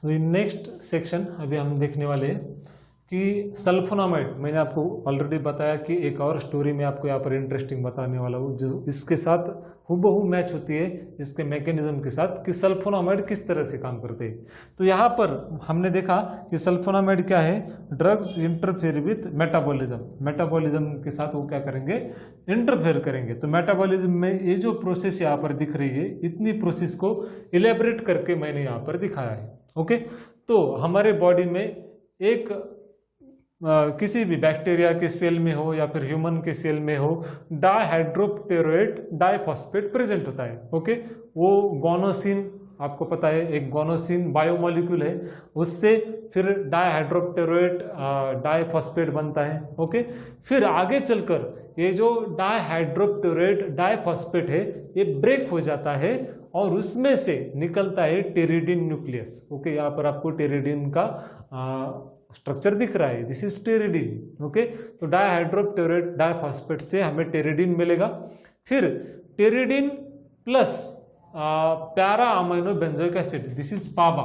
So in next section अभी हम देखने वाले हैं कि सल्फोनामाइड, मैंने आपको ऑलरेडी बताया कि एक और स्टोरी में आपको यहाँ पर इंटरेस्टिंग बताने वाला हूँ जो इसके साथ हूबहू मैच होती है इसके मैकेनिज्म के साथ कि सल्फोनामाइड किस तरह से काम करते हैं। तो यहाँ पर हमने देखा कि सल्फोनामाइड क्या है, drugs interfere with metabolism, metabolism के साथ वो क्या करेंगे, इंटरफेयर करेंगे। तो मेटाबॉलिज्म में ये जो प्रोसेस यहाँ पर दिख रही है, इतनी प्रोसेस को इलेबरेट करके मैंने यहाँ पर दिखाया है। ओके, तो हमारे बॉडी में एक किसी भी बैक्टीरिया के सेल में हो या फिर ह्यूमन के सेल में हो डाइहाइड्रोप्टेरोएट डाइफॉस्फेट प्रेजेंट होता है। ओके, वो गोनोसिन, आपको पता है एक गोनोसिन बायोमोलिक्यूल है, उससे फिर डाइहाइड्रोप्टेरोएट डाइफॉस्फेट बनता है। ओके, फिर आगे चलकर ये जो डाइहाइड्रोप्टेरोएट डाइफॉस्फेट है ये ब्रेक हो जाता है और उसमें से निकलता है टेरिडीन न्यूक्लियस। ओके, यहाँ पर आपको टेरिडीन का स्ट्रक्चर दिख रहा है, दिस इज टेरिडीन। ओके, तो डाइहाइड्रोप्टेरोएट डाइफॉस्फेट से हमें टेरिडीन मिलेगा। फिर pteridine plus para amino benzoic acid, this is PABA,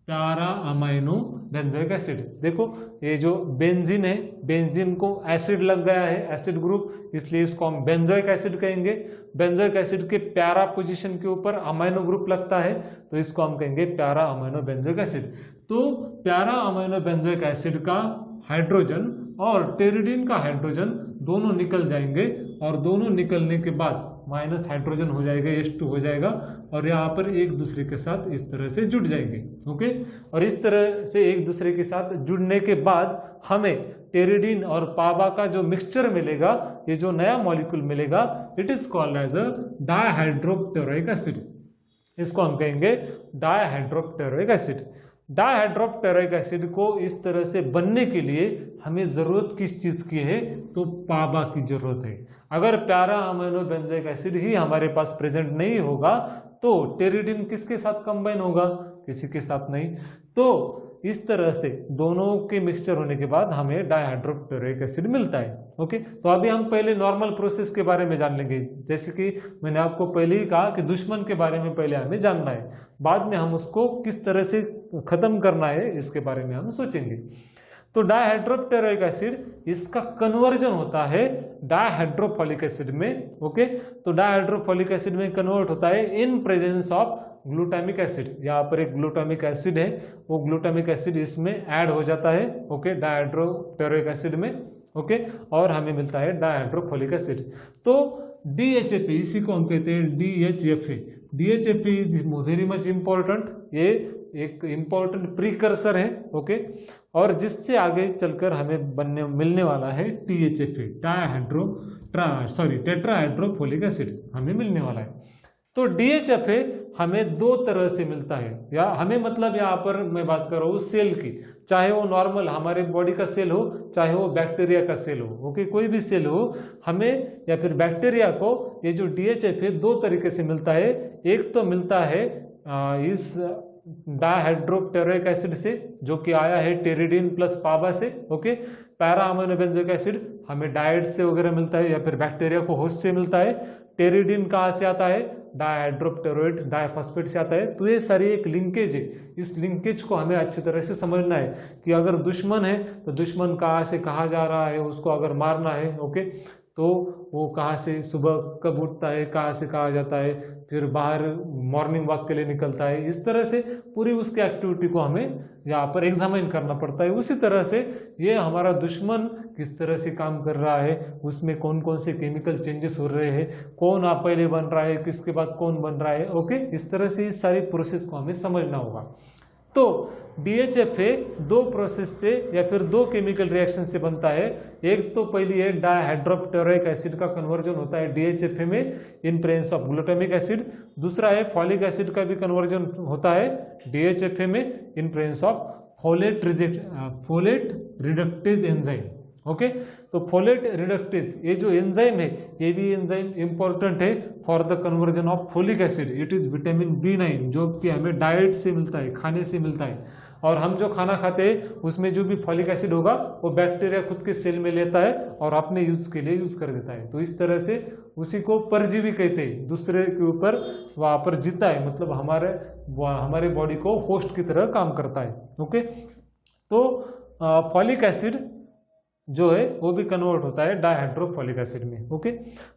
para amino benzoic acid. देखो ये जो बेंजीन है, बेंजीन को एसिड लग गया है, एसिड ग्रुप, इसलिए इसको हम बेंजोइक एसिड कहेंगे। बेंजोइक एसिड के पैरा पोजीशन के ऊपर अमाइनो ग्रुप लगता है तो इसको हम कहेंगे पैरा अमाइनो बेंजोइक एसिड। तो पैरा अमाइनो बेंजोइक एसिड का हाइड्रोजन और टेरिडीन का हाइड्रोजन दोनों निकल जाएंगे और दोनों निकलने के बाद माइनस हाइड्रोजन हो जाएगा, H2 हो जाएगा और यहाँ पर एक दूसरे के साथ इस तरह से जुड़ जाएंगे। ओके, और इस तरह से एक दूसरे के साथ जुड़ने के बाद हमें टेरिडीन और पाबा का जो मिक्सचर मिलेगा, ये जो नया मॉलिक्यूल मिलेगा, it is called as a dihydropteroic acid. इसको हम कहेंगे डाइहाइड्रोप्टेरोइक एसिड। डाइहाइड्रोप्टेरोइक एसिड को इस तरह से बनने के लिए हमें ज़रूरत किस चीज़ की है, तो पाबा की ज़रूरत है। अगर पैरा अमाइनो बेंजोइक एसिड ही हमारे पास प्रेजेंट नहीं होगा तो टेरिडीन किसके साथ कंबाइन होगा, किसी के साथ नहीं। तो इस तरह से दोनों के मिक्सचर होने के बाद हमें डाइहाइड्रोप्टेरोइक एसिड मिलता है। ओके, तो अभी हम पहले नॉर्मल प्रोसेस के बारे में जान लेंगे। जैसे कि मैंने आपको पहले ही कहा कि दुश्मन के बारे में पहले हमें जानना है, बाद में हम उसको किस तरह से खत्म करना है इसके बारे में हम सोचेंगे। तो डाइहाइड्रोप्टेरोइक एसिड इसका कन्वर्जन होता है डाइहाइड्रोफोलिक एसिड में। ओके, तो डाइहाइड्रोफोलिक एसिड में कन्वर्ट होता है in presence of glutamic acid. यहाँ पर एक ग्लूटामिक एसिड है, वो ग्लूटामिक एसिड इसमें ऐड हो जाता है। ओके, डाइहाइड्रोप्टेरोइक एसिड में। ओके, और हमें मिलता है डाइहाइड्रोफोलिक एसिड। तो DHFA, इसी को हम कहते हैं DHFA। DHFA is very much important, ये एक इम्पोर्टेंट प्रीकर्सर है। ओके, और जिससे आगे चलकर हमें मिलने वाला है THFA, टेट्राहाइड्रोफोलिक एसिड हमें मिलने वाला है। तो DHFA हमें दो तरह से मिलता है, या हमें मतलब यहाँ पर मैं बात कर रहा हूँ सेल की, चाहे वो नॉर्मल हमारे बॉडी का सेल हो, चाहे वो बैक्टीरिया का सेल हो। ओके, कोई भी सेल हो, हमें या फिर बैक्टीरिया को ये जो DHFA दो तरीके से मिलता है। एक तो मिलता है इस डाइहाइड्रोप्टेरोइक एसिड से, जो कि आया है टेरिडीन प्लस पाबा से। Okay, para amino benzoic acid हमें डाइट से वगैरह मिलता है या फिर बैक्टीरिया को होस्ट से मिलता है। टेरिडीन कहाँ से आता है, डाइहाइड्रोप्टेरोइट डाइफॉस्फेट से आता है। तो ये सारी एक लिंकेज है, इस लिंकेज को हमें अच्छी तरह से समझना है कि अगर दुश्मन है तो दुश्मन कहाँ से कहाँ जा रहा है, उसको अगर मारना है। ओके, तो वो कहाँ से सुबह कब उठता है, कहाँ से कहाँ जाता है, फिर बाहर मॉर्निंग वॉक के लिए निकलता है। इस तरह से पूरी उसकी एक्टिविटी को हमें यहाँ पर एग्जामिन करना पड़ता है। उसी तरह से ये हमारा दुश्मन किस तरह से काम कर रहा है, उसमें कौन कौन से केमिकल चेंजेस हो रहे हैं, कौन आप पहले बन रहा है, किसके बाद कौन बन रहा है। ओके, इस तरह से इस सारी प्रोसेस को हमें समझना होगा। तो DHFA दो प्रोसेस से या फिर दो केमिकल रिएक्शन से बनता है। एक तो पहली है डाइहाइड्रोप्टेरोइक एसिड का कन्वर्जन होता है DHFA में in presence of glutamic acid. दूसरा है फॉलिक एसिड का भी कन्वर्जन होता है DHFA में in presence of folate reductase enzyme. Okay. तो फोलेट रिडक्टेज ये जो एंजाइम है ये भी एंजाइम इंपॉर्टेंट है for the conversion of folic acid. It is vitamin B9 जो कि हमें डाइट से मिलता है, खाने से मिलता है। और हम जो खाना खाते हैं उसमें जो भी फॉलिक एसिड होगा वो बैक्टीरिया खुद के सेल में लेता है और अपने यूज के लिए यूज कर देता है। तो इस तरह से उसी को परजीवी कहते हैं, दूसरे के ऊपर वहां पर जीता है, मतलब हमारे बॉडी को होस्ट की तरह काम करता है। ओके। तो फॉलिक एसिड जो है वो भी कन्वर्ट होता है डायहाइड्रोफोलिक एसिड में। ओके।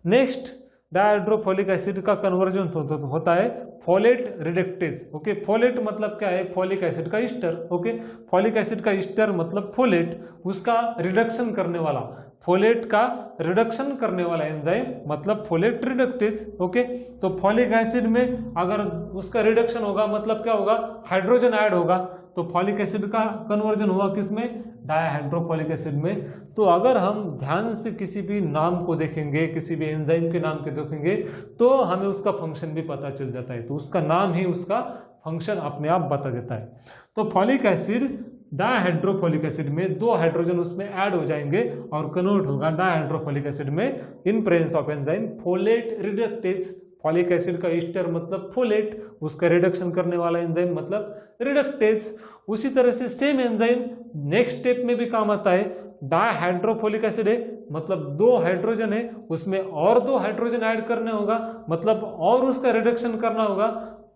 नेक्स्ट डायहाइड्रोफोलिक एसिड का कन्वर्जन होता है फोलेट रिडक्टेज। ओके। फोलेट मतलब क्या है? फोलिक एसिड का ईस्टर। ओके। फोलिक एसिड का ईस्टर मतलब फोलेट, उसका रिडक्शन करने वाला, फोलेट का रिडक्शन करने वाला एंजाइम मतलब फोलेट रिडक्टेज। ओके। तो फोलिक एसिड में अगर उसका रिडक्शन होगा मतलब क्या होगा? हाइड्रोजन ऐड होगा। तो फॉलिक एसिड का कन्वर्जन हुआ किसमें? डायहाइड्रोफोलिक एसिड में। तो अगर हम ध्यान से किसी भी नाम को देखेंगे, किसी भी एंजाइम के नाम को देखेंगे तो हमें उसका फंक्शन भी पता चल जाता है। तो उसका नाम ही उसका फंक्शन अपने आप बता देता है। तो फॉलिक एसिड डायहाइड्रोफोलिक एसिड में 2 हाइड्रोजन उसमें ऐड हो जाएंगे और कन्वर्ट होगा डायहाइड्रोफोलिक एसिड में in presence of enzyme folate reductase. Folic acid का ईस्टर मतलब फोलेट, उसका रिडक्शन करने वाला एंजाइम मतलब रिडक्टेज। उसी तरह से सेम एंजाइम नेक्स्ट स्टेप में भी काम आता है। डायहाइड्रोफोलिक एसिड है मतलब 2 हाइड्रोजन है, उसमें और 2 हाइड्रोजन ऐड करने होगा मतलब और उसका रिडक्शन करना होगा,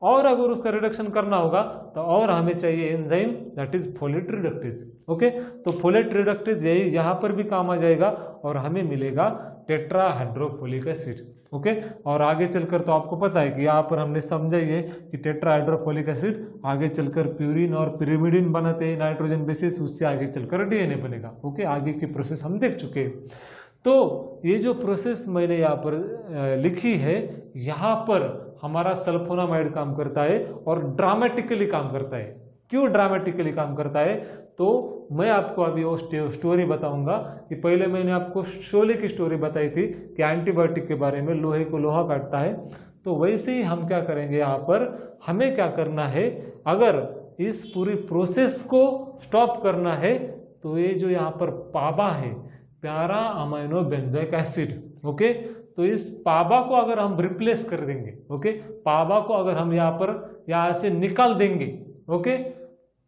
और अगर उसका रिडक्शन करना होगा तो और हमें चाहिए enzyme that is folate reductase. Okay. तो फोलेट रिडक्टेज यही यहाँ पर भी काम आ जाएगा और हमें मिलेगा टेट्राहाइड्रोफोलिक एसिड। ओके। और आगे चलकर तो आपको पता है कि यहाँ पर हमने समझा ही है कि टेट्राहाइड्रोफोलिक एसिड आगे चलकर प्यूरिन और पिरिमिडिन बनाते हैं नाइट्रोजन बेसिस, उससे आगे चलकर डीएनए बनेगा। ओके। आगे की प्रोसेस हम देख चुके हैं। तो ये जो प्रोसेस मैंने यहाँ पर लिखी है, यहाँ पर हमारा सल्फोनामाइड काम करता है और ड्रामेटिकली काम करता है। क्यों ड्रामेटिकली काम करता है? तो मैं आपको अभी वो स्टोरी बताऊंगा कि पहले मैंने आपको शोले की स्टोरी बताई थी कि एंटीबायोटिक के बारे में, लोहे को लोहा काटता है। तो वैसे ही हम क्या करेंगे, यहाँ पर हमें क्या करना है, अगर इस पूरी प्रोसेस को स्टॉप करना है तो ये जो यहाँ पर पाबा है, प्यारा अमाइनो बेंजोइक एसिड। ओके। तो इस पाबा को अगर हम रिप्लेस कर देंगे, ओके, पाबा को अगर हम यहाँ से निकाल देंगे, ओके,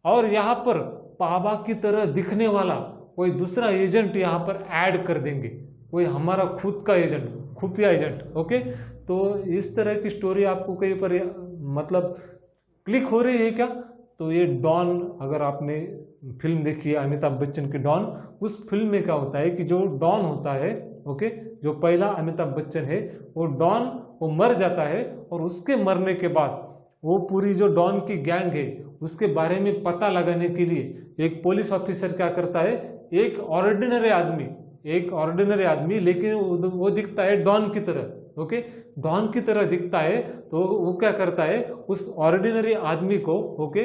और यहाँ पर पाबा की तरह दिखने वाला कोई दूसरा एजेंट यहाँ पर ऐड कर देंगे, कोई हमारा खुद का एजेंट, खुफिया एजेंट। ओके। तो इस तरह की स्टोरी आपको कहीं पर मतलब क्लिक हो रही है क्या? तो ये डॉन, अगर आपने फिल्म देखी है अमिताभ बच्चन की डॉन, उस फिल्म में क्या होता है कि जो डॉन होता है, ओके, जो पहला अमिताभ बच्चन है वो डॉन, वो मर जाता है और उसके मरने के बाद वो पूरी जो डॉन की गैंग है उसके बारे में पता लगाने के लिए एक पुलिस ऑफिसर क्या करता है, एक ऑर्डिनरी आदमी लेकिन वो दिखता है डॉन की तरह। ओके। डॉन की तरह दिखता है तो वो क्या करता है, उस ऑर्डिनरी आदमी को, ओके,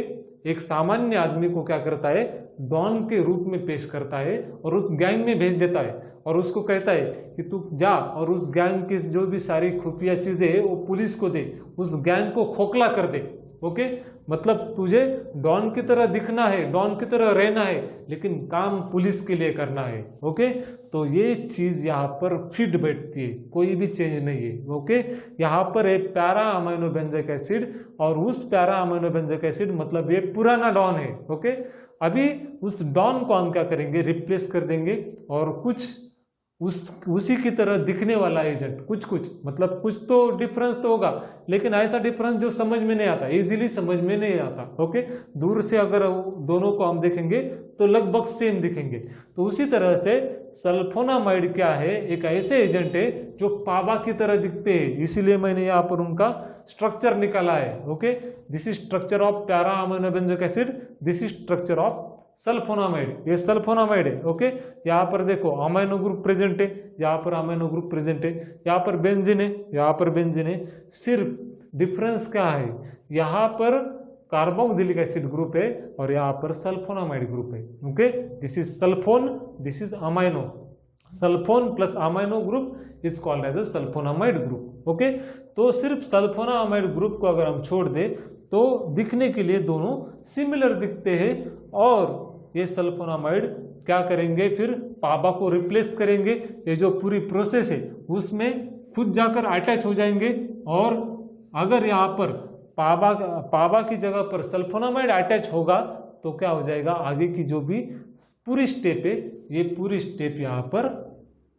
एक सामान्य आदमी को क्या करता है, डॉन के रूप में पेश करता है और उस गैंग में भेज देता है और उसको कहता है कि तू जा और उस गैंग की जो भी सारी खुफिया चीजें है वो पुलिस को दे, उस गैंग को खोखला कर दे। ओके। मतलब तुझे डॉन की तरह दिखना है, डॉन की तरह रहना है, लेकिन काम पुलिस के लिए करना है। ओके। तो ये चीज यहाँ पर फिट बैठती है, कोई भी चेंज नहीं है। ओके। यहाँ पर एक पैरा अमाइनो बेंजोइक एसिड और उस पैरा अमाइनो बेंजोइक एसिड मतलब ये पुराना डॉन है। ओके। अभी उस डॉन को हम क्या करेंगे, रिप्लेस कर देंगे और कुछ उसी की तरह दिखने वाला एजेंट, कुछ मतलब कुछ तो डिफरेंस तो होगा, लेकिन ऐसा डिफरेंस जो समझ में नहीं आता, इजीली समझ में नहीं आता। ओके। दूर से अगर दोनों को हम देखेंगे तो लगभग सेम दिखेंगे। तो उसी तरह से सल्फोनामाइड क्या है, एक ऐसे एजेंट है जो पाबा की तरह दिखते हैं, इसीलिए मैंने यहाँ पर उनका स्ट्रक्चर निकाला है। Okay. This is structure of para amino benzoic acid, this is structure of sulphonamide, ये सल्फोनामाइड है। ओके। यहाँ पर देखो अमाइनो ग्रुप प्रेजेंट है, यहाँ पर अमाइनो ग्रुप प्रेजेंट है, यहाँ पर बेंजीन है, यहाँ पर बेंजीन है। सिर्फ डिफरेंस क्या है, यहाँ पर कार्बोक्सिलिक एसिड ग्रुप है और यहाँ पर सल्फोनामाइड ग्रुप है। Okay. This is sulphone, this is amino, sulphone plus amino group is called as a sulphonamide group. Okay. तो सिर्फ सल्फोनामाइड ग्रुप को अगर हम छोड़ दें तो दिखने के लिए दोनों सिमिलर दिखते हैं और ये सल्फोनामाइड क्या करेंगे, फिर पाबा को रिप्लेस करेंगे, ये जो पूरी प्रोसेस है उसमें खुद जाकर अटैच हो जाएंगे। और अगर यहाँ पर पाबा की जगह पर सल्फोनामाइड अटैच होगा तो क्या हो जाएगा, आगे की जो भी पूरी स्टेप है ये पूरी स्टेप यहाँ पर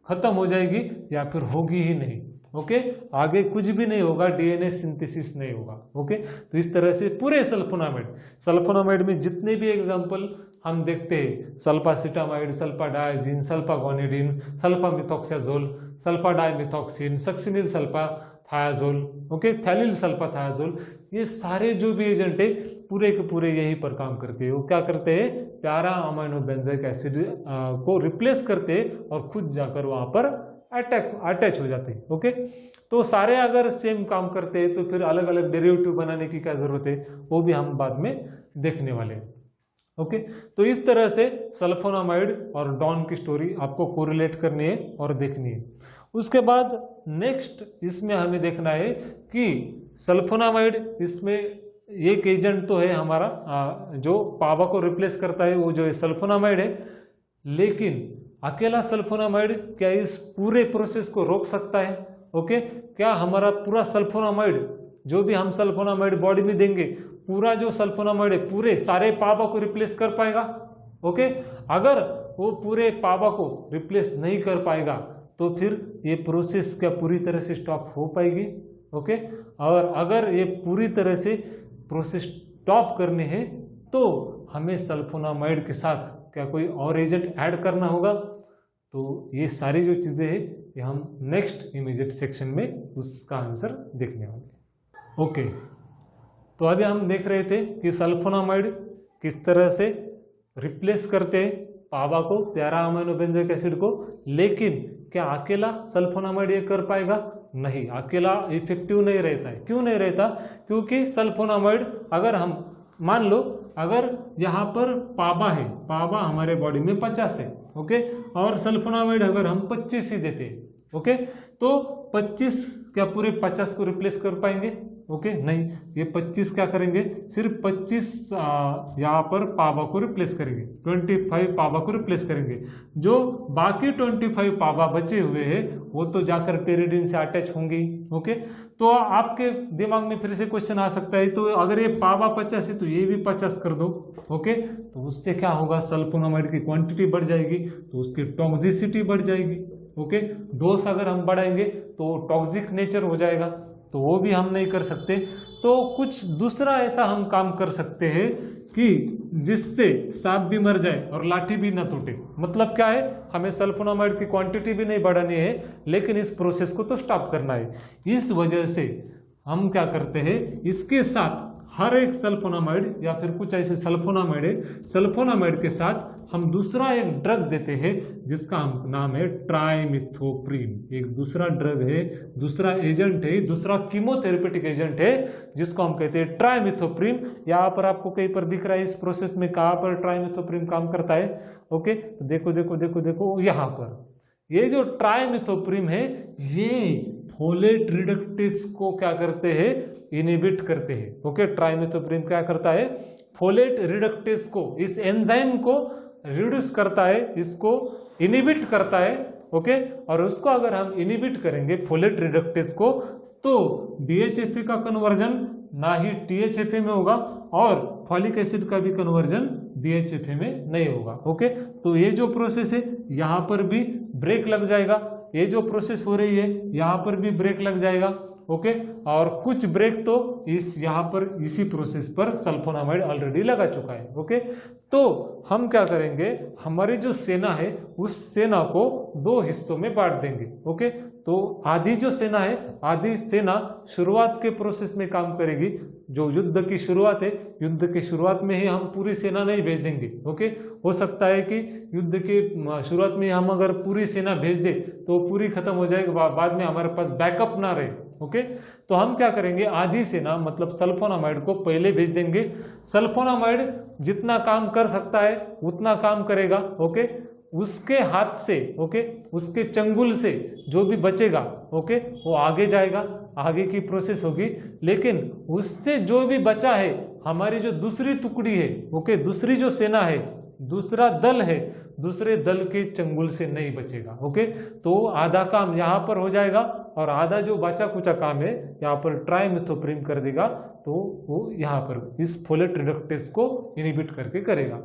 खत्म हो जाएगी या फिर होगी ही नहीं। ओके, आगे कुछ भी नहीं होगा, डीएनए सिंथेसिस नहीं होगा। ओके, तो इस तरह से पूरे सल्फोनामाइड में जितने भी एग्जांपल हम देखते हैं, सल्फासिटामाइड, सल्फाडाइजीन, सल्फागोनिडीन, सल्फामिथॉक्साजोल, सल्फाडाइमिथॉक्सिन, सक्सिनिल सल्फाथायाजोल, ओके, थैलिल सल्फाथायाजोल, ये सारे जो भी एजेंट है पूरे के पूरे यही पर काम करते हैं। वो क्या करते हैं, प्यारा अमाइनो बेंजोइक एसिड को रिप्लेस करते हैं और खुद जाकर वहां पर अटैच हो जाते हैं। ओके, तो सारे अगर सेम काम करते हैं तो फिर अलग अलग डेरिवेटिव बनाने की क्या जरूरत है, वो भी हम बाद में देखने वाले हैं। ओके, तो इस तरह से सल्फोनामाइड और डॉन की स्टोरी आपको कोरिलेट करनी है और देखनी है। उसके बाद नेक्स्ट इसमें हमें देखना है कि सल्फोनामाइड, इसमें एक एजेंट तो है हमारा जो पाबा को रिप्लेस करता है, वो जो है सल्फोनामाइड है, लेकिन अकेला सल्फोनामाइड क्या इस पूरे प्रोसेस को रोक सकता है? ओके, क्या हमारा पूरा सल्फोनामाइड, जो भी हम सल्फोनामाइड बॉडी में देंगे, पूरा जो सल्फोनामाइड है पूरे सारे पाबा को रिप्लेस कर पाएगा? ओके, अगर वो पूरे पाबा को रिप्लेस नहीं कर पाएगा तो फिर ये प्रोसेस क्या पूरी तरह से स्टॉप हो पाएगी? ओके, और अगर ये पूरी तरह से प्रोसेस स्टॉप करने हैं तो हमें सल्फोनामाइड के साथ क्या कोई और एजेंट ऐड करना होगा। तो ये सारी जो चीज़ें हैं ये हम नेक्स्ट इमीडिएट सेक्शन में उसका आंसर देखने वाले। ओके, तो अभी हम देख रहे थे कि सल्फोनामाइड किस तरह से रिप्लेस करते हैं पाबा को, प्यारा अमीनो बेंजोइक एसिड को, लेकिन क्या अकेला सल्फोनामाइड ये कर पाएगा? नहीं, अकेला इफेक्टिव नहीं रहता है। क्यों नहीं रहता? क्योंकि सल्फोनामाइड, अगर हम मान लो अगर यहाँ पर पाबा है, पाबा हमारे बॉडी में 50 है, ओके, और सल्फोनामाइड अगर हम 25 ही देते हैं, ओके, तो 25 क्या पूरे 50 को रिप्लेस कर पाएंगे? ओके, नहीं, ये 25 क्या करेंगे, सिर्फ 25 यहाँ पर पाबा को रिप्लेस करेंगे, 25 पाबा को रिप्लेस करेंगे। जो बाकी 25 पाबा बचे हुए हैं वो तो जाकर पेरिडीन से अटैच होंगी। ओके, तो आपके दिमाग में फिर से क्वेश्चन आ सकता है, तो अगर ये पाबा 50 है तो ये भी 50 कर दो। ओके, तो उससे क्या होगा, सल्फोनामाइड की क्वांटिटी बढ़ जाएगी तो उसकी टॉक्सिसिटी बढ़ जाएगी। ओके, डोज अगर हम बढ़ाएंगे तो टॉक्सिक नेचर हो जाएगा, तो वो भी हम नहीं कर सकते। तो कुछ दूसरा ऐसा हम काम कर सकते हैं कि जिससे सांप भी मर जाए और लाठी भी ना टूटे। मतलब क्या है, हमें सल्फोनामाइड की क्वांटिटी भी नहीं बढ़ानी है, लेकिन इस प्रोसेस को तो स्टॉप करना है। इस वजह से हम क्या करते हैं, इसके साथ हर एक सल्फोनामाइड या फिर कुछ ऐसे सल्फोनामाइड है, सल्फोनामाइड के साथ हम दूसरा एक ड्रग देते हैं जिसका नाम है ट्राइमिथोप्रिन। एक दूसरा ड्रग है, दूसरा एजेंट है, दूसरा कीमोथेरेपेटिक एजेंट है जिसको हम कहते हैं ट्राइमिथोप्रिन। यहाँ पर आपको कहीं पर दिख रहा है इस प्रोसेस में कहाँ पर ट्राइमिथोप्रिन काम करता है। ओके, तो देखो देखो देखो देखो यहाँ पर ये जो ट्राइमिथोप्रिन है ये फोलेट रिडक्टेज को क्या करते हैं, इनहिबिट करते हैं। ओके, ट्राइमिथोप्रिन क्या करता है, फोलेट रिडक्टेज को, इस एंजाइम को रिड्यूस करता है, इसको इनहिबिट करता है। ओके, और उसको अगर हम इनहिबिट करेंगे फोलेट रिडक्टेज को तो DHFA का कन्वर्जन ना ही THFA में होगा और फॉलिक एसिड का भी कन्वर्जन DHFA में नहीं होगा। ओके, तो ये जो प्रोसेस है यहाँ पर भी ब्रेक लग जाएगा, ये जो प्रोसेस हो रही है यहाँ पर भी ब्रेक लग जाएगा। ओके, और कुछ ब्रेक तो इस यहाँ पर इसी प्रोसेस पर सल्फोनामाइड ऑलरेडी लगा चुका है। ओके, तो हम क्या करेंगे, हमारी जो सेना है उस सेना को दो हिस्सों में बांट देंगे। ओके, तो आधी जो सेना है, आधी सेना शुरुआत के प्रोसेस में काम करेगी। जो युद्ध की शुरुआत है, युद्ध की शुरुआत में ही हम पूरी सेना नहीं भेज देंगे। ओके, हो सकता है कि युद्ध की शुरुआत में हम अगर पूरी सेना भेज दे तो पूरी खत्म हो जाएगी, बाद में हमारे पास बैकअप ना रहे। ओके, तो हम क्या करेंगे, आधी सेना मतलब सल्फोनामाइड को पहले भेज देंगे। सल्फोनामाइड जितना काम कर सकता है उतना काम करेगा। ओके, उसके हाथ से, ओके, उसके चंगुल से जो भी बचेगा, ओके, वो आगे जाएगा, आगे की प्रोसेस होगी। लेकिन उससे जो भी बचा है, हमारी जो दूसरी टुकड़ी है, ओके, दूसरी जो सेना है दूसरा दल है, दूसरे दल के चंगुल से नहीं बचेगा। ओके, तो आधा काम यहाँ पर हो जाएगा और आधा जो बचा कुचा काम है यहाँ पर ट्राइमेथोप्रिम कर देगा, तो वो यहाँ पर इस फोलेट रिडक्टेज को इनहिबिट करके करेगा।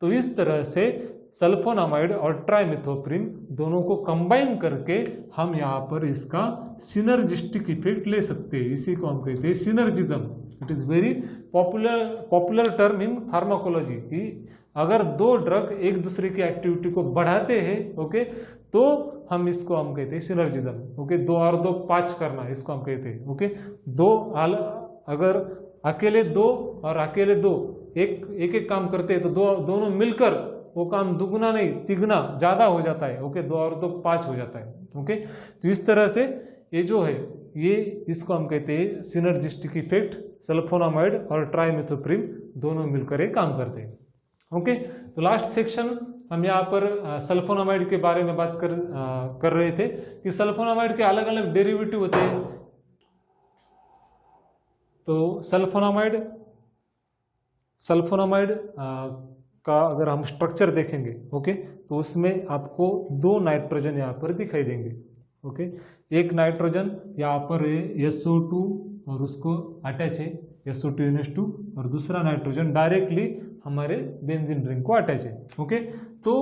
तो इस तरह से सल्फोनामाइड और ट्राइमेथोप्रिम दोनों को कंबाइन करके हम यहाँ पर इसका सिनर्जिस्टिक इफेक्ट ले सकते हैं। इसी को हम कहते हैं synergism. It is very popular term in pharmacology कि अगर दो ड्रग एक दूसरे की एक्टिविटी को बढ़ाते हैं, ओके, तो हम कहते हैं सिनर्जिज्म। ओके, 2 और 2 5 करना, इसको हम कहते हैं। ओके, अगर अकेले 2 और अकेले 2 एक काम करते हैं तो दोनों मिलकर वो काम दुगना नहीं तिगुना ज्यादा हो जाता है। ओके, 2 और 2 5 हो जाता है। ओके, तो इस तरह से ये जो है ये इसको हम कहते हैं सिनर्जिस्टिक इफेक्ट। सल्फोनामाइड और ट्राइमेथोप्रिम दोनों मिलकर एक काम करते हैं। ओके, तो लास्ट सेक्शन हम यहाँ पर सल्फोनामाइड के बारे में बात कर रहे थे कि सल्फोनामाइड के अलग अलग डेरिवेटिव होते हैं। तो सल्फोनामाइड का अगर हम स्ट्रक्चर देखेंगे, ओके, तो उसमें आपको 2 नाइट्रोजन यहाँ पर दिखाई देंगे। ओके, एक नाइट्रोजन यहाँ पर है SO2 और उसको अटैच है SO2NH2, और दूसरा नाइट्रोजन डायरेक्टली हमारे बेंजीन रिंग को अटैच है। ओके, तो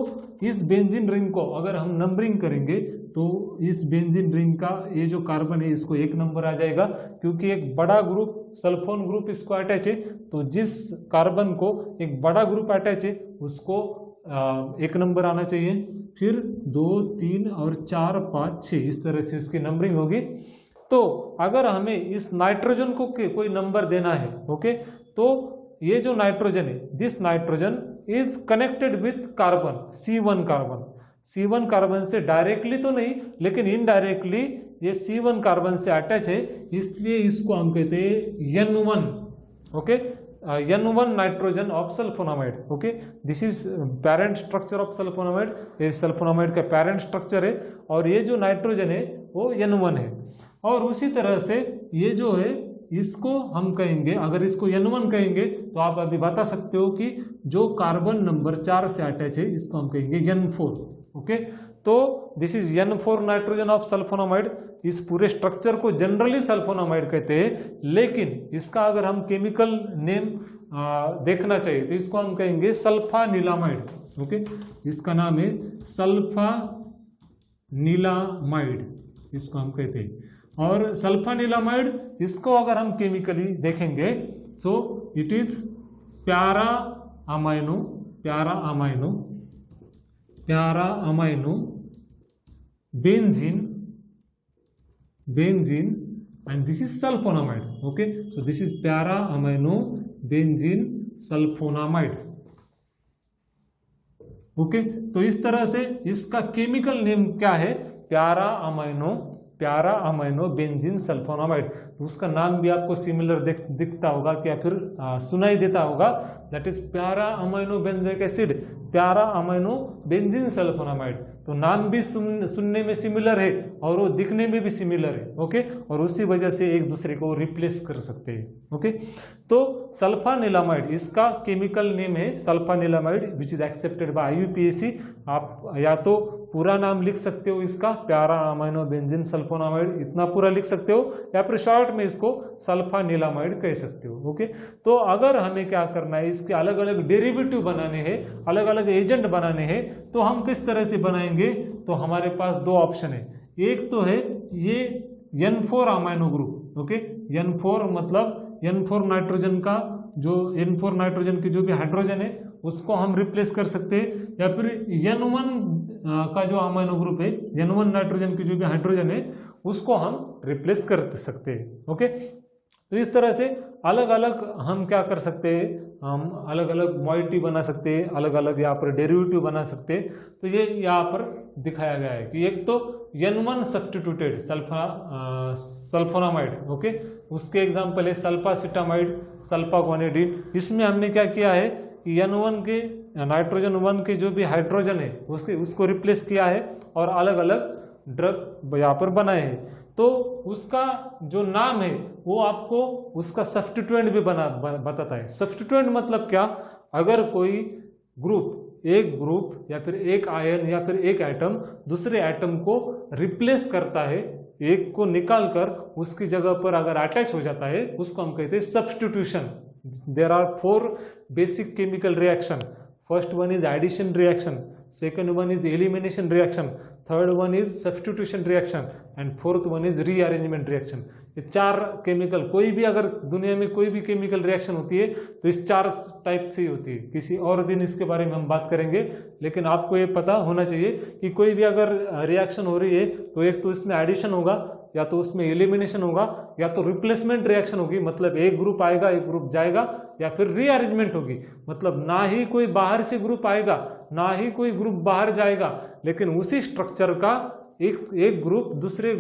इस बेंजीन रिंग को अगर हम नंबरिंग करेंगे तो इस बेंजीन रिंग का ये जो कार्बन है इसको 1 नंबर आ जाएगा, क्योंकि एक बड़ा ग्रुप सल्फोन ग्रुप इसको अटैच है। तो जिस कार्बन को एक बड़ा ग्रुप अटैच है उसको 1 नंबर आना चाहिए। फिर 2 3 और 4 5 6 इस तरह से इसकी नंबरिंग होगी। तो अगर हमें इस नाइट्रोजन को कोई नंबर देना है, ओके, तो ये जो नाइट्रोजन है, this nitrogen is connected with carbon C1 carbon से डायरेक्टली तो नहीं लेकिन इनडायरेक्टली ये C1 कार्बन से अटैच है, इसलिए इसको हम कहते हैं N1। Okay, N1 nitrogen of sulphonamide. Okay, this is parent structure of sulphonamide. ये सल्फोनामाइड का पेरेंट स्ट्रक्चर है और ये जो नाइट्रोजन है वो N1 है। और उसी तरह से ये जो है इसको हम कहेंगे, अगर इसको N1 कहेंगे तो आप अभी बता सकते हो कि जो कार्बन नंबर 4 से अटैच है इसको हम कहेंगे N4। ओके, तो this is N4 nitrogen of sulphonamide. इस पूरे स्ट्रक्चर को जनरली सल्फोनामाइड कहते हैं, लेकिन इसका अगर हम केमिकल नेम देखना चाहिए तो इसको हम कहेंगे सल्फानिलामाइड। ओके, इसका नाम है सल्फानिलामाइड, इसको हम कहते हैं। और सल्फानिलामाइड इसको अगर हम केमिकली देखेंगे तो it is para amino benzene and this is sulphonamide. Okay, so this is para amino benzene sulphonamide. Okay, तो इस तरह से इसका केमिकल नेम क्या है, प्यारा अमाइनो बेंजीन सल्फोनामाइड। तो उसका नाम भी आपको सिमिलर दिखता होगा या फिर सुनाई देता होगा, that is para amino benzoic acid, प्यारा अमाइनो बेंजीन सल्फोनामाइड। तो नाम भी सुनने में सिमिलर है और वो दिखने में भी सिमिलर है। ओके, और उसी वजह से एक दूसरे को रिप्लेस कर सकते हैं। ओके, तो सल्फानिलामाइड इसका केमिकल नेम है sulphanilamide which is accepted by IUPAC। आप या तो पूरा नाम लिख सकते हो इसका प्यारा अमाइनो बेंजीन सल्फोनामाइड, इतना पूरा लिख सकते हो, या फिर शॉर्ट में इसको सल्फानिलामाइड कह सकते हो। ओके, तो अगर हमें क्या करना है, इसके अलग अलग डेरिवेटिव बनाने हैं, अलग अलग एजेंट बनाने हैं, तो हम किस तरह से बनाएंगे, तो हमारे पास 2 ऑप्शन है। एक तो है ये N4 amino group. Okay, N4 मतलब N4 नाइट्रोजन का जो N4 नाइट्रोजन की जो भी हाइड्रोजन है उसको हम रिप्लेस कर सकते हैं, या फिर N1 का जो अमाइनो ग्रुप है, N1 नाइट्रोजन की जो भी हाइड्रोजन है उसको हम रिप्लेस कर सकते हैं। ओके, तो इस तरह से अलग अलग हम क्या कर सकते हैं, हम अलग अलग मॉइटी बना सकते हैं, अलग अलग यहाँ पर डेरिवेटिव बना सकते हैं। तो ये यहाँ पर दिखाया गया है कि एक तो N1 सब्स्टिट्यूटेड सल्फोनामाइड। ओके, उसके एग्जाम्पल है सल्फासिटामाइड, सल्फागोनेडिन। इसमें हमने क्या किया है कि N1 के नाइट्रोजन 1 के जो भी हाइड्रोजन है उसको रिप्लेस किया है और अलग अलग ड्रग यहाँ पर बनाए हैं। तो उसका जो नाम है वो आपको उसका सब्स्टिट्यूएंट भी बताता है। सब्स्टिट्यूएंट मतलब क्या, अगर कोई ग्रुप एक ग्रुप या फिर एक आयन या फिर एक एटम दूसरे एटम को रिप्लेस करता है, एक को निकालकर उसकी जगह पर अगर अटैच हो जाता है, उसको हम कहते हैं substitution. There are 4 basic chemical reaction. First one is addition reaction, second one is elimination reaction, third one is substitution reaction and fourth one is rearrangement reaction। ये 4 केमिकल, कोई भी अगर दुनिया में कोई भी केमिकल रिएक्शन होती है तो इस 4 टाइप से ही होती है। किसी और दिन इसके बारे में हम बात करेंगे, लेकिन आपको ये पता होना चाहिए कि कोई भी अगर रिएक्शन हो रही है तो एक तो इसमें एडिशन होगा, या तो उसमें एलिमिनेशन होगा, या तो रिप्लेसमेंट रिएक्शन होगी, मतलब एक ग्रुप आएगा एक ग्रुप जाएगा, या फिर रीअरेंजमेंट होगी, मतलब ना ही कोई बाहर से ग्रुप आएगा ना ही कोई ग्रुप बाहर जाएगा, लेकिन उसी स्ट्रक्चर का एक ग्रुप दूसरे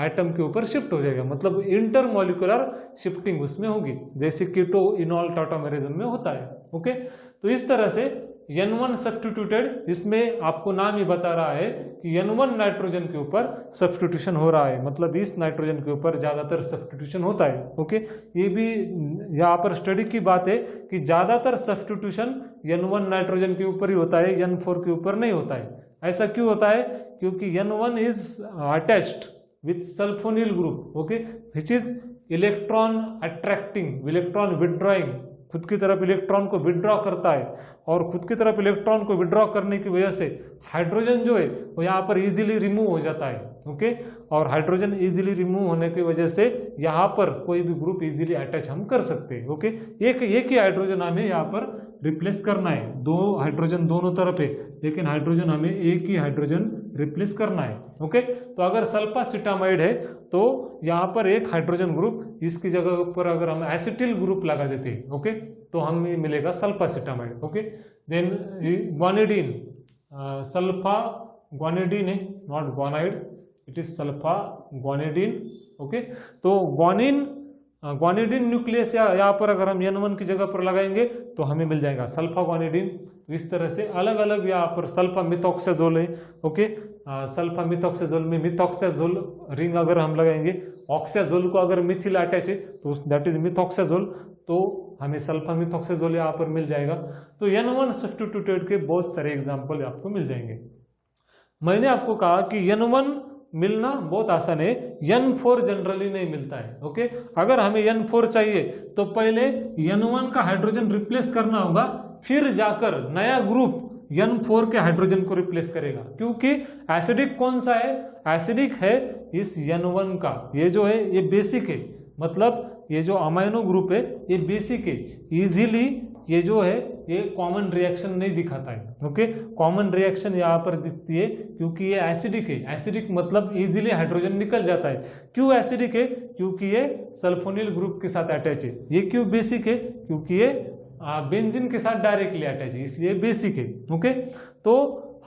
एटम के ऊपर शिफ्ट हो जाएगा, मतलब इंटरमॉलिक्यूलर शिफ्टिंग उसमें होगी, जैसे कीटो इनॉल टाटामेरिज्म में होता है। ओके, तो इस तरह से N1 सब्स्टिट्यूटेड, इसमें आपको नाम ही बता रहा है कि N1 नाइट्रोजन के ऊपर सब्स्टिट्यूशन हो रहा है, मतलब इस नाइट्रोजन के ऊपर ज्यादातर सब्स्टिट्यूशन होता है। ओके, ये भी यहाँ पर स्टडी की बात है कि ज्यादातर सब्स्टिट्यूशन N1 नाइट्रोजन के ऊपर ही होता है, N4 के ऊपर नहीं होता है। ऐसा क्यों होता है? क्योंकि N1 is attached with sulphonyl group, okay, which is electron attracting, electron withdrawing, खुद की तरफ इलेक्ट्रॉन को विड्रॉ करता है, और खुद की तरफ इलेक्ट्रॉन को विड्रॉ करने की वजह से हाइड्रोजन जो है वो यहाँ पर इजीली रिमूव हो जाता है। ओके, और हाइड्रोजन इजीली रिमूव होने की वजह से यहाँ पर कोई भी ग्रुप इजीली अटैच हम कर सकते हैं। ओके, एक ही हाइड्रोजन हमें यहाँ पर रिप्लेस करना है, 2 हाइड्रोजन दोनों तरफ है, लेकिन हाइड्रोजन हमें एक ही हाइड्रोजन रिप्लेस करना है। ओके, तो अगर सल्फासिटामाइड है तो यहाँ पर एक हाइड्रोजन ग्रुप, इसकी जगह पर अगर हम एसिटिल ग्रुप लगा देते हैं, ओके, तो हमें मिलेगा sulphacetamide. Okay, then guanidine, sulpha guanidine है, not guanide, it is sulpha guanidine. Okay, तो ग्वानिडीन न्यूक्लियस यहाँ पर अगर हम N1 की जगह पर लगाएंगे तो हमें मिल जाएगा सल्फा ग्वानिडीन। तो इस तरह से अलग अलग यहाँ पर सल्फा मिथॉक्साजोल है। ओके, सल्फा मिथॉक्साजोल में मिथॉक्साजोल रिंग अगर हम लगाएंगे, ऑक्साजोल को अगर मिथिल अटैच है तो दैट इज मिथॉक्साजोल, तो हमें सल्फा मिथॉक्साजोल यहाँ पर मिल जाएगा। तो N1 सब्स्टिट्यूटेड के बहुत सारे एग्जाम्पल आपको मिल जाएंगे। मैंने आपको कहा कि N1 मिलना बहुत आसान है, N4 जनरली नहीं मिलता है। ओके, अगर हमें N4 चाहिए तो पहले N1 का हाइड्रोजन रिप्लेस करना होगा, फिर जाकर नया ग्रुप N4 के हाइड्रोजन को रिप्लेस करेगा, क्योंकि एसिडिक कौन सा है? एसिडिक है इस N1 का, ये जो है ये बेसिक है, मतलब ये जो अमाइनो ग्रुप है ये बेसिक है, इजीली ये जो है ये कॉमन रिएक्शन नहीं दिखाता है। ओके, कॉमन रिएक्शन यहाँ पर दिखती है क्योंकि ये एसिडिक है, एसिडिक मतलब इजीली हाइड्रोजन निकल जाता है। क्यों एसिडिक है? क्योंकि ये सल्फोनिल ग्रुप के साथ अटैच है। ये क्यों बेसिक है? क्योंकि ये बेंजीन के साथ डायरेक्टली अटैच है, इसलिए बेसिक है। ओके, तो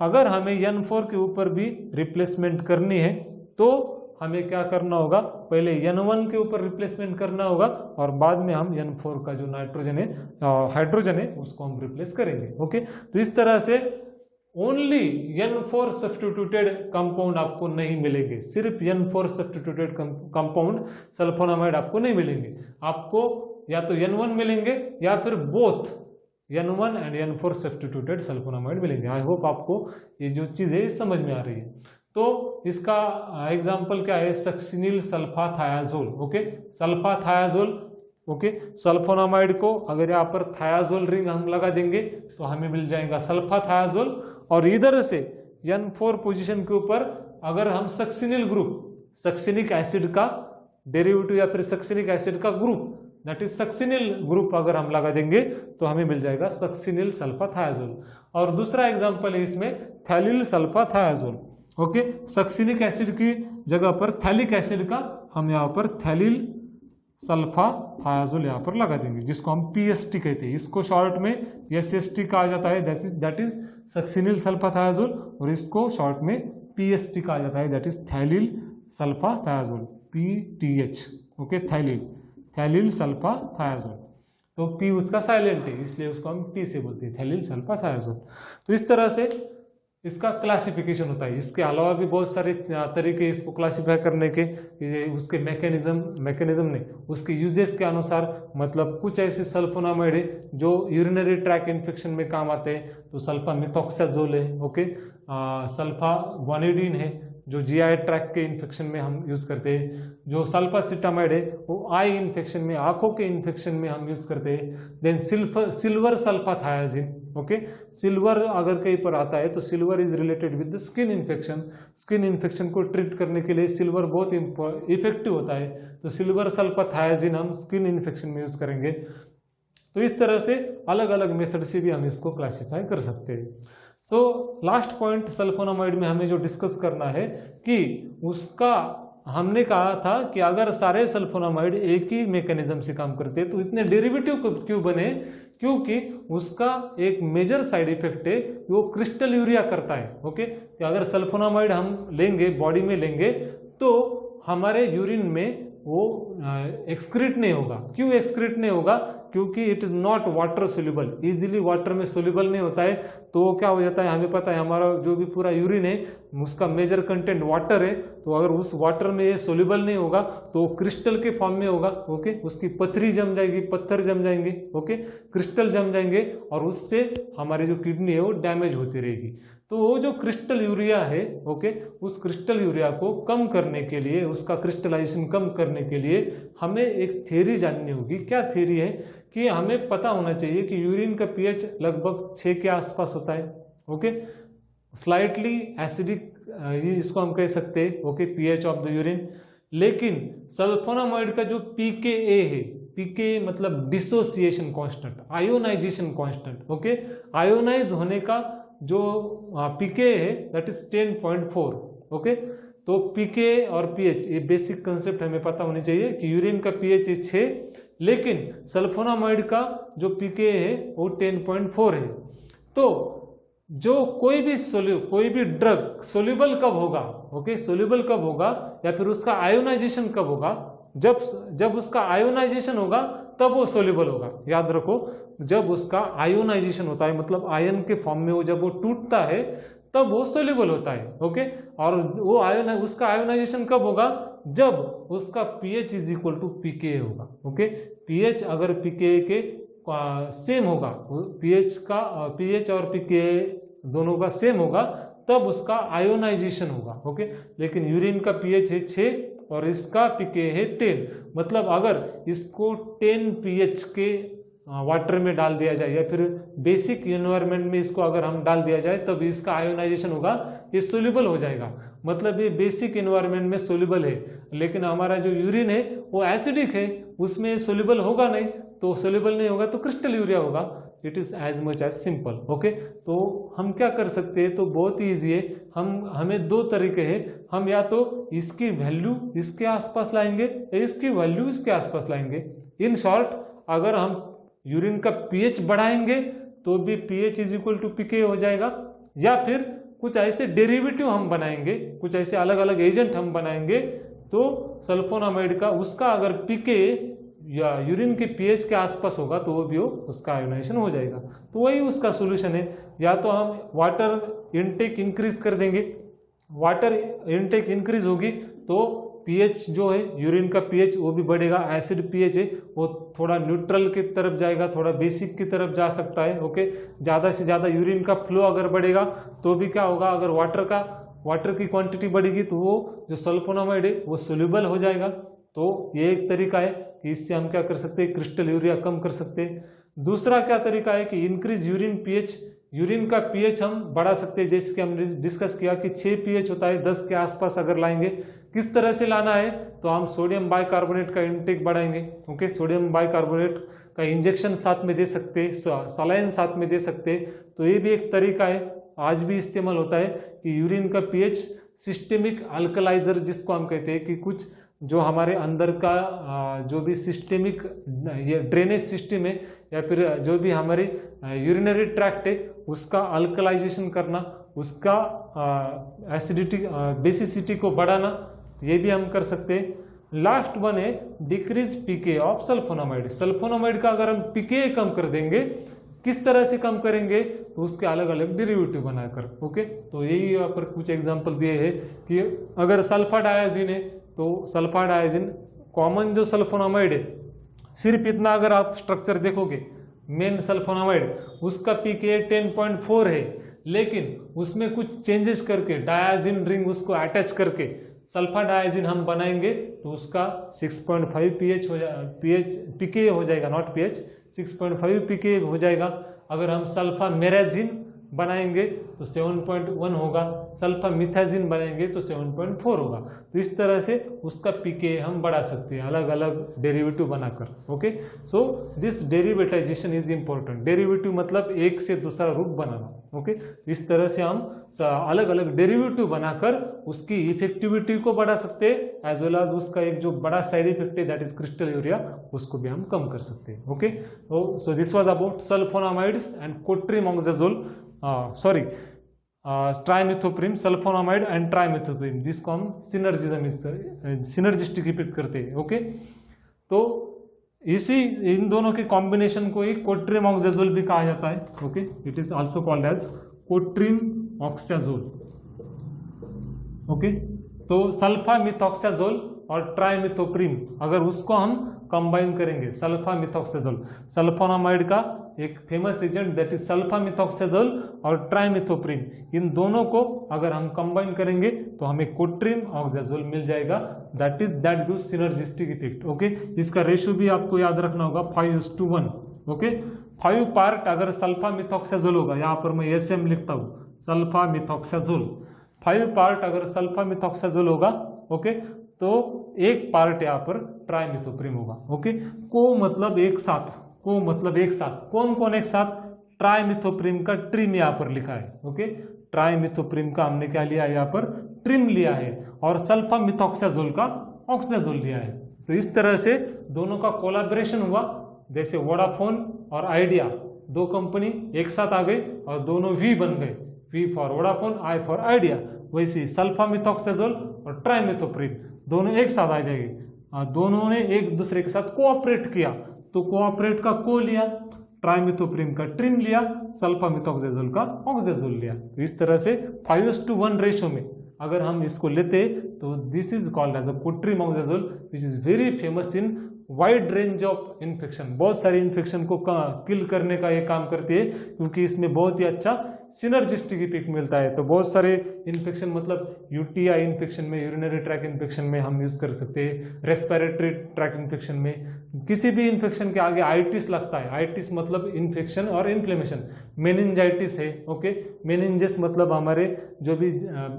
अगर हमें N4 के ऊपर भी रिप्लेसमेंट करनी है तो हमें क्या करना होगा? पहले N1 के ऊपर रिप्लेसमेंट करना होगा और बाद में हम N4 का जो नाइट्रोजन है हाइड्रोजन है उसको हम रिप्लेस करेंगे। ओके, तो इस तरह से ओनली N4 सब्स्टिट्यूटेड कंपाउंड आपको नहीं मिलेंगे, सिर्फ N4 सब्स्टिट्यूटेड कंपाउंड सल्फोनामाइड आपको नहीं मिलेंगे, आपको या तो N1 मिलेंगे या फिर both N1 and N4 substituted sulphonamide मिलेंगे। आई होप आपको ये जो चीज़ है समझ में आ रही है। तो इसका एग्जाम्पल क्या है? सक्सिनिल सल्फाथायाजोल। ओके, सल्फाथायाजोल, ओके, सल्फोनामाइड को अगर यहाँ पर थायाजोल रिंग हम लगा देंगे तो हमें मिल जाएगा सल्फाथायाजोल, और इधर से N4 पोजीशन के ऊपर अगर हम सक्सिनिल ग्रुप, सक्सिनिक एसिड का डेरिवेटिव या फिर सक्सिनिक एसिड का group that is succinyl group अगर हम लगा देंगे तो हमें मिल जाएगा सक्सिनिल सल्फाथायाजोल। और दूसरा एग्जाम्पल है इसमें थैलिल सल्फाथायाजोल। ओके, सक्सिनिक एसिड की जगह पर थैलिक एसिड का हम यहाँ पर थैलिल सल्फाथायाजोल यहाँ पर लगा देंगे, जिसको हम PST कहते हैं। इसको शॉर्ट में SST कहा जाता है, दैट इज सक्सिनिल सल्फाथायाजोल, और इसको शॉर्ट में PST कहा जाता है, दैट इज थैलिल सल्फाथायाजोल, PTH। ओके, थैलिल सल्फाथायाजोल, तो P उसका साइलेंट है इसलिए उसको हम T से बोलते हैं, थैलिल सल्फाथायाजोल। तो इस तरह से इसका क्लासिफिकेशन होता है। इसके अलावा भी बहुत सारे तरीके इसको क्लासिफाई करने के, उसके मैकेनिज्म नहीं, उसके यूजेस के अनुसार, मतलब कुछ ऐसे सल्फोनामाइड है जो यूरिनरी ट्रैक इन्फेक्शन में काम आते हैं, तो सल्फामेथॉक्साजोल है, ओके, सल्फागुआनिडीन है जो जीआई ट्रैक के इन्फेक्शन में हम यूज करते हैं, जो सल्फासिटामाइड है वो आई इन्फेक्शन में, आंखों के इन्फेक्शन में हम यूज करते हैं। देन सिल्वर सल्फाथायाजिन, ओके, सिल्वर अगर कहीं पर आता है तो silver is related with the skin infection, skin infection को ट्रीट करने के लिए सिल्वर बहुत इफेक्टिव होता है, तो सिल्वर सल्फाथायाजिन हम स्किन इन्फेक्शन में यूज करेंगे। तो इस तरह से अलग अलग मेथड से भी हम इसको क्लासीफाई कर सकते हैं। सो लास्ट पॉइंट सल्फोनामाइड में हमें जो डिस्कस करना है कि उसका, हमने कहा था कि अगर सारे सल्फोनामाइड एक ही मैकेनिज्म से काम करते हैं तो इतने डेरिवेटिव क्यों बने, क्योंकि उसका एक मेजर साइड इफेक्ट है वो क्रिस्टल यूरिया करता है, ओके। कि अगर सल्फोनामाइड हम लेंगे, बॉडी में लेंगे, तो हमारे यूरिन में वो एक्सक्रीट नहीं होगा। क्यों एक्सक्रीट नहीं होगा? क्योंकि it is not water soluble, easily water में सोल्यूबल नहीं होता है। तो क्या हो जाता है, हमें पता है हमारा जो भी पूरा यूरिन है उसका मेजर कंटेंट वाटर है, तो अगर उस वाटर में ये सोल्यूबल नहीं होगा तो क्रिस्टल के फॉर्म में होगा, ओके। उसकी पथरी जम जाएगी, पत्थर जम जाएंगे, ओके, क्रिस्टल जम जाएंगे और उससे हमारी जो किडनी है वो डैमेज होती रहेगी। तो वो जो क्रिस्टल यूरिया है, ओके, उस क्रिस्टल यूरिया को कम करने के लिए, उसका क्रिस्टलाइजेशन कम करने के लिए हमें एक थ्योरी जाननी होगी। क्या थ्योरी है? कि हमें पता होना चाहिए कि यूरिन का पीएच लगभग 6 के आसपास होता है, ओके, स्लाइटली एसिडिक इसको हम कह सकते हैं, okay, pH of the urine. लेकिन सल्फोनामाइड का जो पीकेए है, पीके मतलब dissociation constant, ionisation constant, okay, ionise होने का जो पीके है दैट इज 10.4, ओके। तो पीके और पीएच, ये बेसिक कंसेप्ट हमें पता होनी चाहिए कि यूरिन का पीएच है 6, लेकिन सल्फोनामाइड का जो पीके है वो 10.4 है। तो जो कोई भी ड्रग सोल्यूबल कब होगा, ओके, सोल्यूबल कब होगा या फिर उसका आयोनाइजेशन कब होगा? जब उसका आयोनाइजेशन होगा तब वो सोल्यूबल होगा। याद रखो, जब उसका आयोनाइजेशन होता है, मतलब आयन के फॉर्म में वो जब वो टूटता है तब वो सोल्यूबल होता है, ओके। और वो उसका आयोनाइजेशन कब होगा? जब उसका पीएच इज इक्वल टू पीके होगा, ओके। पीएच अगर पीके के सेम होगा, पीएच और पीके दोनों का सेम होगा, तब उसका आयोनाइजेशन होगा, ओके। लेकिन यूरिन का पीएच है 6 और इसका पीके है 10, मतलब अगर इसको 10 पीएच के वाटर में डाल दिया जाए या फिर बेसिक एनवायरनमेंट में इसको अगर हम डाल दिया जाए तब इसका आयोनाइजेशन होगा, ये सोल्यूबल हो जाएगा। मतलब ये बेसिक एनवायरनमेंट में सोल्यूबल है, लेकिन हमारा जो यूरिन है वो एसिडिक है, उसमें सोल्यूबल होगा नहीं, तो सोल्यूबल नहीं होगा तो क्रिस्टल यूरिया होगा। It is as much as simple, okay. तो हम क्या कर सकते हैं? तो बहुत ही ईजी है। हमें 2 तरीके हैं, हम या तो इसकी वैल्यू इसके आसपास लाएंगे या इसकी वैल्यू इसके आसपास लाएंगे। इन शॉर्ट, अगर हम यूरिन का पीएच बढ़ाएंगे तो भी पीएच इज इक्वल टू पीके हो जाएगा, या फिर कुछ ऐसे डेरिवेटिव हम बनाएंगे, कुछ ऐसे अलग अलग एजेंट हम बनाएंगे, तो सल्फोनामाइड का उसका अगर पीके या यूरिन के पीएच के आसपास होगा तो वो भी उसका आयोनाइजेशन हो जाएगा। तो वही उसका सोल्यूशन है। या तो हम वाटर इनटेक इंक्रीज कर देंगे, वाटर इनटेक इंक्रीज होगी तो पीएच जो है, यूरिन का पीएच वो भी बढ़ेगा, एसिड पीएच है वो थोड़ा न्यूट्रल की तरफ जाएगा, थोड़ा बेसिक की तरफ जा सकता है, ओके। ज़्यादा से ज़्यादा यूरिन का फ्लो अगर बढ़ेगा तो भी क्या होगा, अगर वाटर की क्वांटिटी बढ़ेगी तो वो जो सल्फोनामाइड है वो सोल्यूबल हो जाएगा। तो ये एक तरीका है कि इससे हम क्या कर सकते हैं, क्रिस्टल यूरिया कम कर सकते हैं। दूसरा क्या तरीका है कि इंक्रीज यूरिन पीएच, यूरिन का पीएच हम बढ़ा सकते हैं, जैसे कि हमने डिस्कस किया कि 6 पीएच होता है, 10 के आसपास अगर लाएंगे। किस तरह से लाना है? तो हम सोडियम बाइकार्बोनेट का इंटेक बढ़ाएंगे, ओके। सोडियम बाइकार्बोनेट का इंजेक्शन साथ में दे सकते हैं, सलाइन साथ में दे सकते हैं। तो ये भी एक तरीका है, आज भी इस्तेमाल होता है कि यूरिन का पीएच सिस्टेमिक अल्कलाइजर जिसको हम कहते हैं, कि कुछ जो हमारे अंदर का जो भी सिस्टेमिक ये ड्रेनेज सिस्टम है या फिर जो भी हमारी यूरिनरी ट्रैक्ट है उसका अल्कलाइजेशन करना, उसका एसिडिटी बेसिसिटी को बढ़ाना, ये भी हम कर सकते हैं। लास्ट वन है decrease pK of sulphonamide. Sulphonamide का अगर हम पीके कम कर देंगे किस तरह से कम करेंगे, तो उसके अलग अलग डेरिवेटिव बनाकर। ओके, तो यही यहाँ पर कुछ एग्जांपल दिए हैं कि अगर सल्फा डायजीन है तो सल्फा डायजीन कॉमन जो सल्फोनामाइड है, सिर्फ इतना अगर आप स्ट्रक्चर देखोगे मेन सल्फोनामाइड, उसका पीके 10.4 है, लेकिन उसमें कुछ चेंजेस करके डायजीन रिंग उसको अटैच करके सल्फा डायजीन हम बनाएंगे तो उसका 6.5 पीएच हो पीके हो जाएगा, नॉट पीएच, 6.5 पीके हो जाएगा। अगर हम सल्फा मेराजीन बनाएंगे तो 7.1 होगा, सल्फा मिथाजीन बनाएंगे तो 7.4 होगा। तो इस तरह से उसका पीके हम बढ़ा सकते हैं अलग अलग डेरिवेटिव बनाकर। Okay, so this derivatization is important. Derivative मतलब एक से दूसरा रूप बनाना। ओके, इस तरह से हम अलग अलग डेरिवेटिव बनाकर उसकी इफेक्टिविटी को बढ़ा सकते हैं, एज वेल एज उसका एक जो बड़ा साइड इफेक्ट है दैट इज क्रिस्टल यूरिया, उसको भी हम कम कर सकते हैं। Okay, so this was about sulphonamides and cotrimoxazole, sorry trimethoprim, sulphonamide and trimethoprim, जिसको हम सिनर्जिस्टिक इफेक्ट करते हैं। ओके, तो इसी इन दोनों के कॉम्बिनेशन को ही कोट्रिमोक्साजोल भी कहा जाता है। Okay, it is also called as cotrimoxazole. Okay, तो सल्फा मिथोक्साजोल और ट्राइमिथोप्रिम अगर उसको हम कंबाइन करेंगे, सल्फा मिथोक्साजोल, सल्फोनामाइड का एक famous agent that is sulphamethoxazole और ट्राइमिथोप्रिम, इन दोनों को अगर हम कंबाइन करेंगे तो हमें कोट्रिमोक्साजोल मिल जाएगा, that gives synergistic effect. Okay, इसका रेशियो भी आपको याद रखना होगा 5:1। ओके, 5 पार्ट अगर सल्फा मिथोक्साजोल होगा, यहाँ पर मैं SM लिखता हूँ, सल्फा मिथोक्साजोल, 5 पार्ट अगर सल्फा मिथोक्साजोल होगा, ओके, तो 1 पार्ट यहाँ पर ट्राइमिथोप्रिम होगा। ओके, को मतलब एक साथ, को मतलब एक साथ, कौन कौन एक साथ, ट्राइमिथोप्रिम का ट्रिम यहाँ पर लिखा है। ओके, ट्राइमिथोप्रिम का हमने क्या लिया है, यहाँ पर ट्रिम लिया है, और सल्फा मिथोक्साजोल का ऑक्साजोल लिया है। तो इस तरह से दोनों का कोलैबोरेशन हुआ, जैसे वोडाफोन और आइडिया, दो कंपनी एक साथ आ गई और दोनों वी बन गए, V for Vodafone, I for Idea. वैसे सल्फा मिथोक्साजोल और ट्राइमिथोप्रिम दोनों एक साथ आ जाएंगे, दोनों ने एक दूसरे के साथ कोऑपरेट किया, तो कोऑपरेट का को लिया, ट्राइमिथोप्रिम का ट्रिम लिया, सल्फा मिथोक्साजोल का ऑक्साजोल लिया। तो इस तरह से 5:1 रेशियो में अगर हम इसको लेते तो this is called as a cotrimoxazole, which is very famous in wide range of infection. बहुत सारे इन्फेक्शन को किल करने का ये काम करती है, क्योंकि इसमें बहुत ही अच्छा सिनर्जिस्टिक इफेक्ट मिलता है। तो बहुत सारे इन्फेक्शन, मतलब यूटीआई इन्फेक्शन में, यूरिनरी ट्रैक इन्फेक्शन में हम यूज कर सकते हैं, रेस्पिरेटरी ट्रैक इन्फेक्शन में, किसी भी इन्फेक्शन के आगे आइटिस लगता है, आइटिस मतलब इन्फेक्शन और इन्फ्लेमेशन, मेनिंजाइटिस है। ओके, मेनिंजस मतलब हमारे जो भी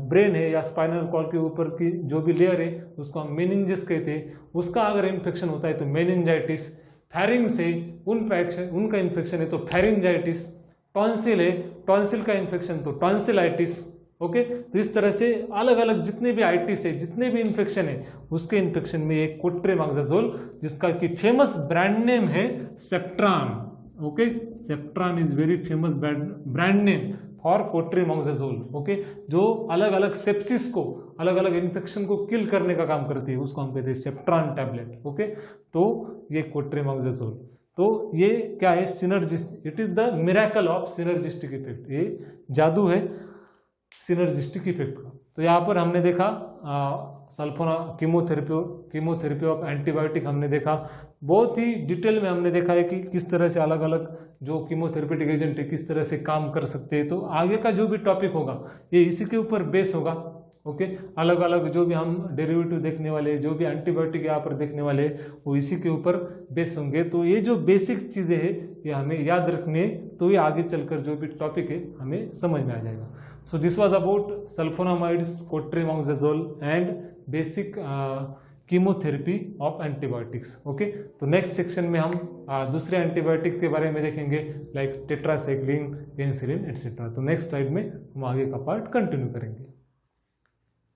ब्रेन है या स्पाइनल कॉर्ड के ऊपर की जो भी लेयर है उसको हम मेनिंजस कहते हैं, उसका अगर इन्फेक्शन होता है तो मेनिंजाइटिस। फेरिंग्स है, उनका इन्फेक्शन है तो फेरिंजाइटिस। टॉन्सिल है, टॉन्सिल का इन्फेक्शन तो टॉन्सिलाइटिस। ओके, तो इस तरह से अलग अलग जितने भी आइटिस है, जितने भी इन्फेक्शन है, उसके इन्फेक्शन में एक कोट्रिमोक्साजोल, जिसका कि फेमस ब्रांड नेम है Septran. Okay, Septran is very famous brand name for cotrimoxazole. Okay, जो अलग अलग सेप्सिस को, अलग अलग इन्फेक्शन को किल करने का काम करती है, उसको हम कहते हैं सेप्ट्रान टैबलेट। ओके, तो ये कोट्रिमोक्साजोल, तो ये क्या है, synergist, it is the miracle of synergistic effect, ये जादू है सिनर्जिस्टिक इफेक्ट का। तो यहाँ पर हमने देखा सल्फोना कीमोथेरेपी ऑफ एंटीबायोटिक हमने देखा, बहुत ही डिटेल में हमने देखा है कि किस तरह से अलग अलग जो कीमोथेरेपेटिक एजेंट है किस तरह से काम कर सकते हैं। तो आगे का जो भी टॉपिक होगा ये इसी के ऊपर बेस होगा। ओके, अलग अलग जो भी हम डेरिवेटिव देखने वाले, जो भी एंटीबायोटिक यहाँ पर देखने वाले, वो इसी के ऊपर बेस होंगे। तो ये जो बेसिक चीज़ें हैं ये हमें याद रखनी है, तो ये आगे चलकर जो भी टॉपिक है हमें समझ में आ जाएगा। So this was about sulphonamides, cotrimoxazole and basic chemotherapy of antibiotics. Okay, तो नेक्स्ट सेक्शन में हम दूसरे एंटीबायोटिक के बारे में देखेंगे, लाइक टेट्रासाइक्लिन, पेनिसिलिन एटसेट्रा। तो नेक्स्ट स्लाइड में हम आगे का पार्ट कंटिन्यू करेंगे।